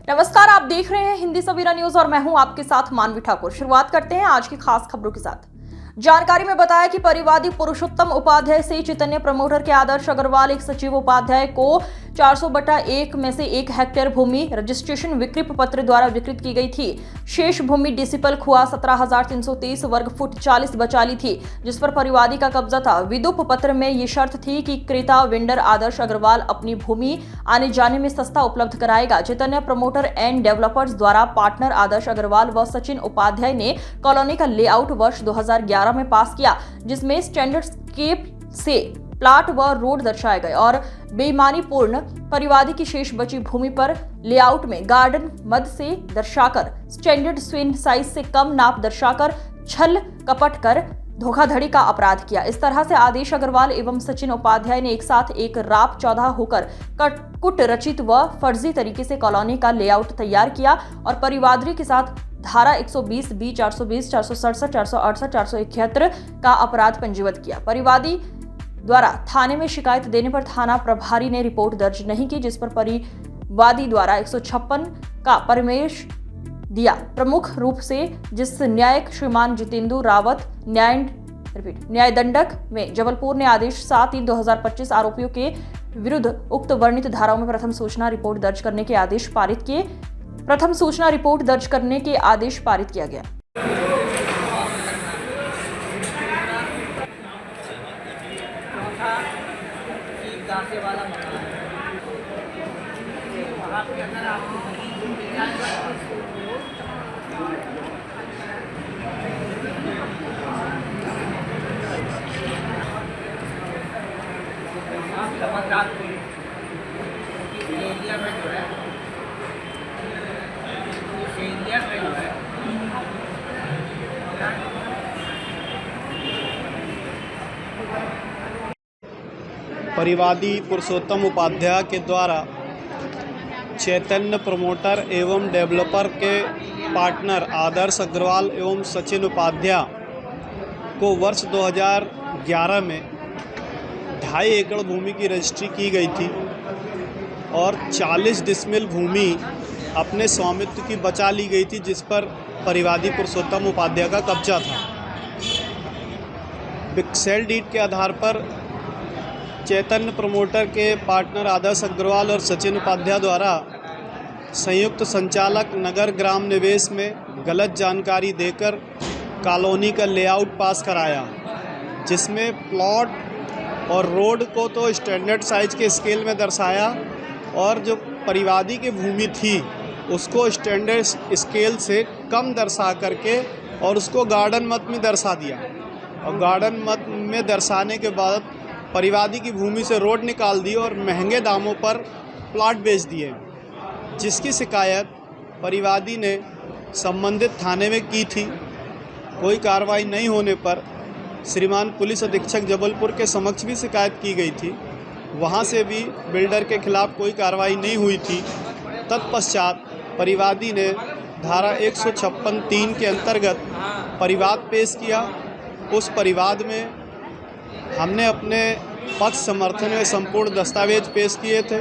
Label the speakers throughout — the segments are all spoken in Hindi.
Speaker 1: नमस्कार, आप देख रहे हैं हिंदी सवेरा न्यूज और मैं हूं आपके साथ मानवी ठाकुर। शुरुआत करते हैं आज की खास खबरों के साथ। जानकारी में बताया कि परिवादी पुरुषोत्तम उपाध्याय से चैतन्य प्रमोटर के आदर्श अग्रवाल एक सचिव उपाध्याय को 400/1 में से 1 हेक्टेयर भूमि रजिस्ट्रेशन विकृत पत्र द्वारा विकृत की गई थी। शेष भूमि डिसिपल खुआ 17,330 वर्ग फुट 40 बचाली थी, जिस पर परिवादी का कब्जा था। विदुप पत्र में ये शर्त थी कि क्रेता वेंडर आदर्श अग्रवाल अपनी भूमि आने जाने में सस्ता उपलब्ध कराएगा। चैतन्य प्रमोटर एंड डेवलपर्स द्वारा पार्टनर आदर्श अग्रवाल व सचिन उपाध्याय ने कॉलोनी का लेआउट वर्ष 2011 में पास किया, जिसमें स्टैंडर्ड स्केप से प्लाट व रोड दर्शाए गए और बेईमानीपूर्ण परिवादी की शेष बची भूमि पर लेआउट में गार्डन मद से दर्शाकर स्टैंडर्ड स्विन साइज से कम नाप दर्शाकर छल कपट कर धोखाधड़ी का अपराध किया। इस तरह से आदेश अग्रवाल एवं सचिन उपाध्याय ने एक साथ एक रात 14 होकर कुट रचित व फर्जी तरीके से कॉलोनी का लेआउट तैयार किया और परिवादी के साथ धारा 120, बी 420, 467, 468, 471 का अपराध पंजीबद्ध किया। परिवादी द्वारा थाने में शिकायत देने पर थाना प्रभारी ने रिपोर्ट दर्ज नहीं की, जिस पर परिवादी द्वारा 156 का परमेश दिया। प्रमुख रूप से जिस न्यायिक श्रीमान जितेंद्र रावत न्यायदंडक में जबलपुर ने आदेश 7/3/2025 आरोपियों के विरुद्ध उक्त वर्णित धाराओं में प्रथम सूचना रिपोर्ट दर्ज करने के आदेश पारित किया गया।
Speaker 2: परिवादी पुरुषोत्तम उपाध्याय के द्वारा चैतन्य प्रमोटर एवं डेवलपर के पार्टनर आदर्श अग्रवाल एवं सचिन उपाध्याय को वर्ष 2011 में 2.5 एकड़ भूमि की रजिस्ट्री की गई थी और 40 डिसमिल भूमि अपने स्वामित्व की बचा ली गई थी, जिस पर परिवादी पुरुषोत्तम उपाध्याय का कब्जा था। सेल डीड के आधार पर चैतन्य प्रमोटर के पार्टनर आदर्श अग्रवाल और सचिन उपाध्याय द्वारा संयुक्त संचालक नगर ग्राम निवेश में गलत जानकारी देकर कॉलोनी का लेआउट पास कराया, जिसमें प्लॉट और रोड को तो स्टैंडर्ड साइज के स्केल में दर्शाया और जो परिवादी की भूमि थी उसको स्टैंडर्ड स्केल से कम दर्शा करके और उसको गार्डन मत में दर्शा दिया। और गार्डन मत में दर्शाने के बाद परिवादी की भूमि से रोड निकाल दी और महंगे दामों पर प्लाट बेच दिए, जिसकी शिकायत परिवादी ने संबंधित थाने में की थी। कोई कार्रवाई नहीं होने पर श्रीमान पुलिस अधीक्षक जबलपुर के समक्ष भी शिकायत की गई थी, वहां से भी बिल्डर के खिलाफ कोई कार्रवाई नहीं हुई थी। तत्पश्चात परिवादी ने धारा 156(3) के अंतर्गत परिवाद पेश किया। उस परिवाद में हमने अपने पक्ष समर्थन में संपूर्ण दस्तावेज पेश किए थे।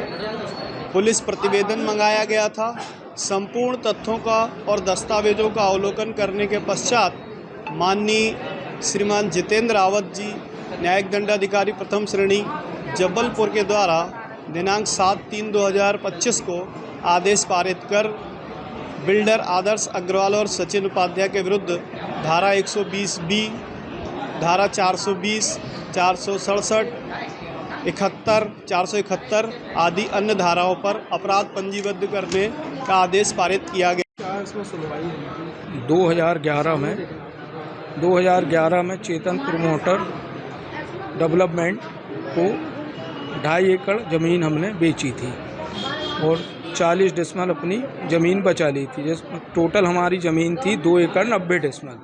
Speaker 2: पुलिस प्रतिवेदन मंगाया गया था। संपूर्ण तथ्यों का और दस्तावेजों का अवलोकन करने के पश्चात माननीय श्रीमान जितेंद्र रावत जी, न्यायिक दंडाधिकारी प्रथम श्रेणी जबलपुर के द्वारा दिनांक 7/3/2025 को आदेश पारित कर बिल्डर आदर्श अग्रवाल और सचिन उपाध्याय के विरुद्ध धारा 120(b), धारा 420, 467, 71, 471 आदि अन्य धाराओं पर अपराध पंजीबद्ध करने का आदेश पारित किया गया।
Speaker 3: 2011 में चेतन प्रमोटर डेवलपमेंट को 2.5 एकड़ ज़मीन हमने बेची थी और 40 डिसमिल अपनी ज़मीन बचा ली थी। जिसमें टोटल हमारी ज़मीन थी 2 एकड़ 90 डिसमिल।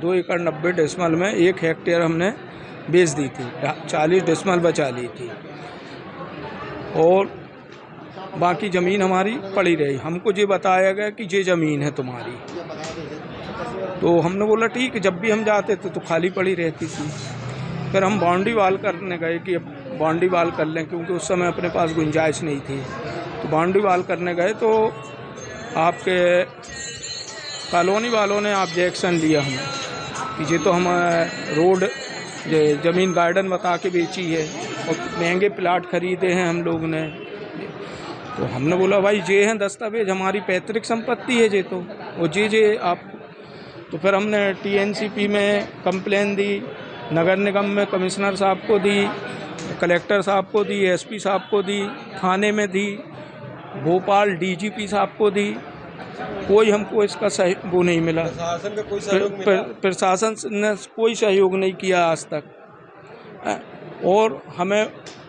Speaker 3: 2 एकड़ 90 डिसमिल में 1 हेक्टेयर हमने बेच दी थी, 40 डिसमिल बचा ली थी और बाकी ज़मीन हमारी पड़ी रही। हमको ये बताया गया कि ये ज़मीन है तुम्हारी, तो हमने बोला ठीक है। जब भी हम जाते थे तो खाली पड़ी रहती थी। फिर हम बाउंड्री वाल करने गए कि अब बाउंड्री वाल कर लें, क्योंकि उस समय अपने पास गुंजाइश नहीं थी। तो बाउंड्री वाल करने गए तो आपके कॉलोनी वालों ने ऑब्जेक्शन लिया हमें कि ये तो हम रोड ज़मीन गार्डन बता के बेची है और महंगे प्लाट खरीदे हैं हम लोग ने। तो हमने बोला भाई ये हैं दस्तावेज, हमारी पैतृक संपत्ति है ये तो, और ये आप। तो फिर हमने TNCP में कंप्लेन दी, नगर निगम में कमिश्नर साहब को दी, कलेक्टर साहब को दी, SP साहब को दी, थाने में दी, भोपाल DGP साहब को दी। कोई हमको इसका वो नहीं मिला, प्रशासन का कोई सहयोग प्रशासन ने कोई सहयोग नहीं किया आज तक। और हमें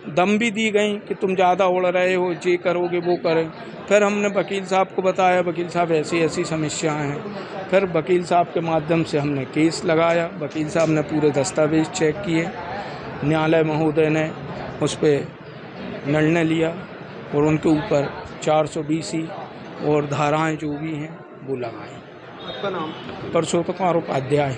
Speaker 3: दम भी दी गई कि तुम ज़्यादा उड़ रहे हो, ये करोगे वो करें। फिर हमने वकील साहब को बताया, वकील साहब ऐसी ऐसी समस्याएं हैं। फिर वकील साहब के माध्यम से हमने केस लगाया, वकील साहब ने पूरे दस्तावेज चेक किए, न्यायालय महोदय ने उस पर निर्णय लिया और उनके ऊपर 420 और धाराएं जो भी हैं वो लगाएं।
Speaker 2: आपका नाम?
Speaker 3: परसोत्तम उपाध्याय।